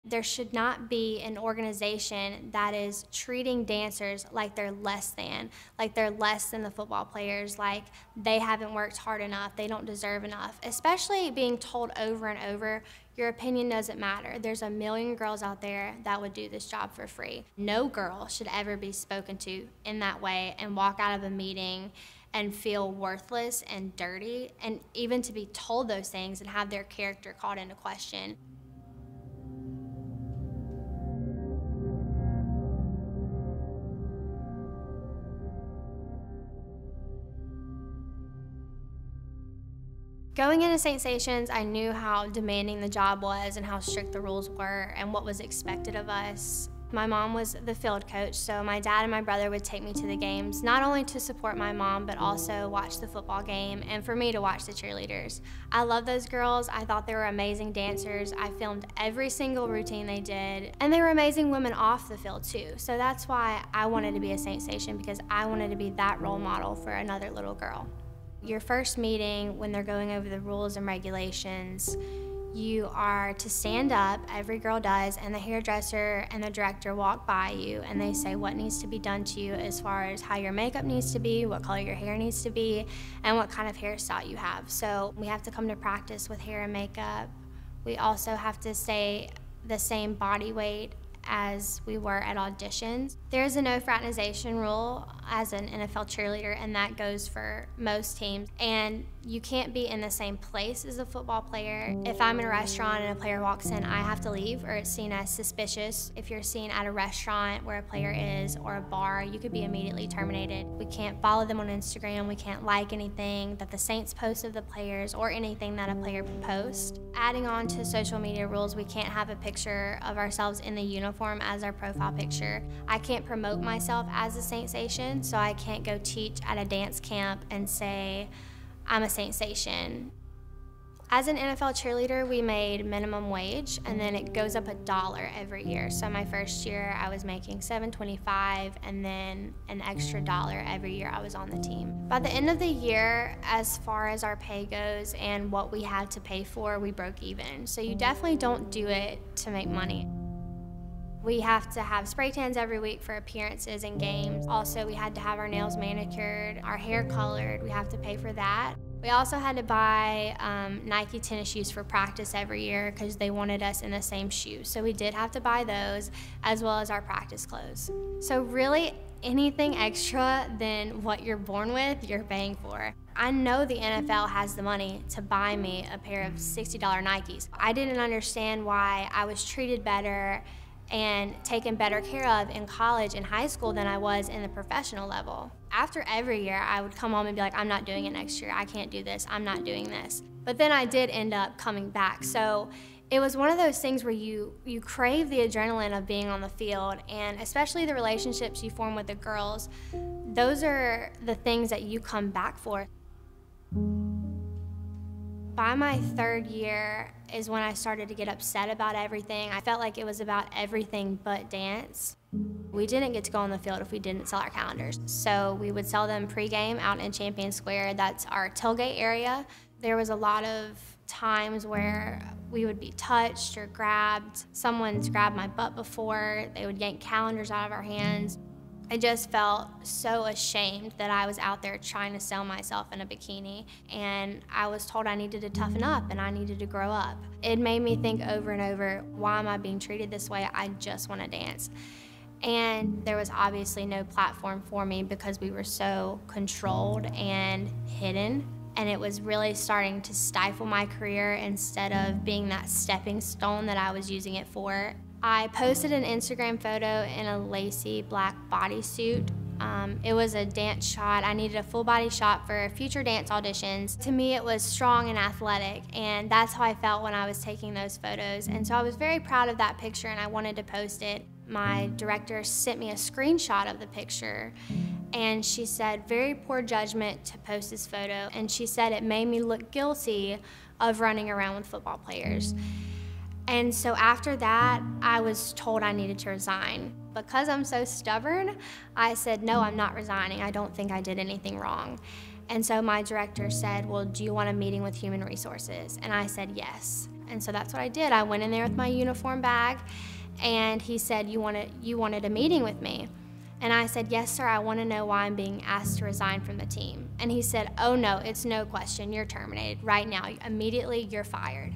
There should not be an organization that is treating dancers like they're less than the football players, like they haven't worked hard enough, they don't deserve enough, especially being told over and over, your opinion doesn't matter. There's a million girls out there that would do this job for free. No girl should ever be spoken to in that way and walk out of a meeting and feel worthless and dirty, and even to be told those things and have their character called into question. Going into St. Stations, I knew how demanding the job was and how strict the rules were and what was expected of us. My mom was the field coach, so my dad and my brother would take me to the games, not only to support my mom, but also watch the football game and for me to watch the cheerleaders. I love those girls. I thought they were amazing dancers. I filmed every single routine they did, and they were amazing women off the field too. So that's why I wanted to be a St. Station, because I wanted to be that role model for another little girl. Your first meeting, when they're going over the rules and regulations, you are to stand up, every girl does, and the hairdresser and the director walk by you and they say what needs to be done to you as far as how your makeup needs to be, what color your hair needs to be, and what kind of hairstyle you have. So we have to come to practice with hair and makeup. We also have to stay the same body weight as we were at auditions. There's a no fraternization rule as an NFL cheerleader, and that goes for most teams. And you can't be in the same place as a football player. If I'm in a restaurant and a player walks in, I have to leave, or it's seen as suspicious. If you're seen at a restaurant where a player is, or a bar, you could be immediately terminated. We can't follow them on Instagram. We can't like anything that the Saints post of the players or anything that a player posts. Adding on to social media rules, we can't have a picture of ourselves in the uniform as our profile picture. I can't promote myself as a Saint Station, so I can't go teach at a dance camp and say, I'm a Saint Station. As an NFL cheerleader, we made minimum wage, and then it goes up $1 every year. So my first year, I was making $7.25, and then an extra $1 every year I was on the team. By the end of the year, as far as our pay goes and what we had to pay for, we broke even. So you definitely don't do it to make money. We have to have spray tans every week for appearances and games. Also, we had to have our nails manicured, our hair colored. We have to pay for that. We also had to buy Nike tennis shoes for practice every year because they wanted us in the same shoes. So we did have to buy those, as well as our practice clothes. So really, anything extra than what you're born with, you're paying for. I know the NFL has the money to buy me a pair of $60 Nikes. I didn't understand why I was treated better and taken better care of in college and high school than I was in the professional level. After every year, I would come home and be like, I'm not doing it next year. I can't do this. I'm not doing this. But then I did end up coming back. So it was one of those things where you crave the adrenaline of being on the field, and especially the relationships you form with the girls. Those are the things that you come back for. By my third year is when I started to get upset about everything. I felt like it was about everything but dance. We didn't get to go on the field if we didn't sell our calendars. So we would sell them pregame out in Champion Square. That's our tailgate area. There was a lot of times where we would be touched or grabbed. Someone's grabbed my butt before. They would yank calendars out of our hands. I just felt so ashamed that I was out there trying to sell myself in a bikini, and I was told I needed to toughen up and I needed to grow up. It made me think over and over, why am I being treated this way? I just want to dance. And there was obviously no platform for me because we were so controlled and hidden, and it was really starting to stifle my career instead of being that stepping stone that I was using it for. I posted an Instagram photo in a lacy black bodysuit. It was a dance shot. I needed a full body shot for future dance auditions. To me, it was strong and athletic, and that's how I felt when I was taking those photos. And so I was very proud of that picture, and I wanted to post it. My director sent me a screenshot of the picture, and she said, very poor judgment to post this photo. And she said it made me look guilty of running around with football players. And so after that, I was told I needed to resign. Because I'm so stubborn, I said, no, I'm not resigning. I don't think I did anything wrong. And so my director said, well, do you want a meeting with Human Resources? And I said, yes. And so that's what I did. I went in there with my uniform bag, and he said, you wanted a meeting with me? And I said, yes, sir, I want to know why I'm being asked to resign from the team. And he said, oh no, it's no question, you're terminated right now. Immediately, you're fired.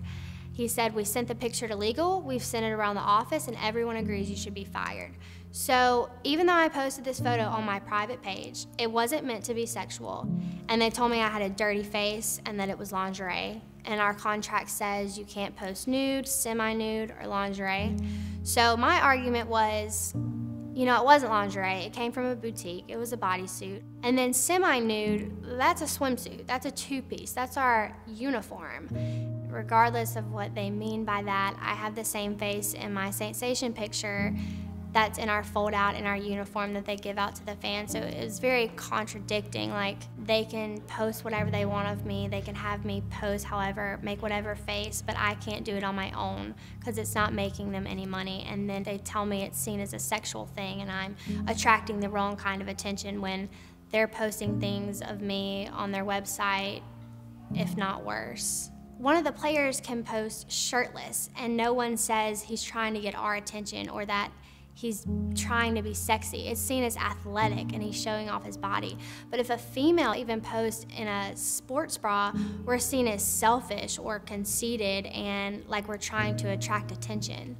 He said, we sent the picture to legal, we've sent it around the office, and everyone agrees you should be fired. So even though I posted this photo on my private page, it wasn't meant to be sexual. And they told me I had a dirty face and that it was lingerie. And our contract says you can't post nude, semi-nude, or lingerie. So my argument was, you know, it wasn't lingerie, it came from a boutique, it was a bodysuit. And then semi-nude, that's a swimsuit, that's a two-piece, that's our uniform. Regardless of what they mean by that, I have the same face in my sensation picture that's in our fold-out in our uniform that they give out to the fans. So it was very contradicting. Like, they can post whatever they want of me, they can have me pose however, make whatever face, but I can't do it on my own because it's not making them any money. And then they tell me it's seen as a sexual thing and I'm attracting the wrong kind of attention when they're posting things of me on their website, if not worse. One of the players can post shirtless and no one says he's trying to get our attention or that he's trying to be sexy. It's seen as athletic and he's showing off his body. But if a female even posts in a sports bra, we're seen as selfish or conceited and like we're trying to attract attention.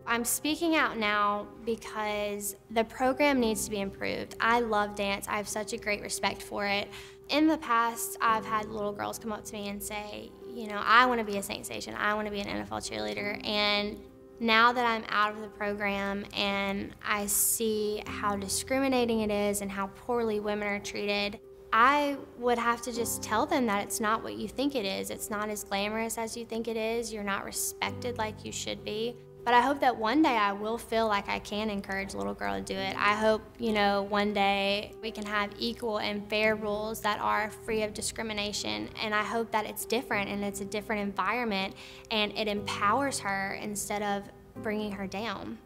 I'm speaking out now because the program needs to be improved. I love dance. I have such a great respect for it. In the past, I've had little girls come up to me and say, you know, I want to be a Saint Station. I want to be an NFL cheerleader. And now that I'm out of the program and I see how discriminating it is and how poorly women are treated, I would have to just tell them that it's not what you think it is. It's not as glamorous as you think it is. You're not respected like you should be. But I hope that one day I will feel like I can encourage a little girl to do it. I hope, you know, one day we can have equal and fair rules that are free of discrimination. And I hope that it's different and it's a different environment and it empowers her instead of bringing her down.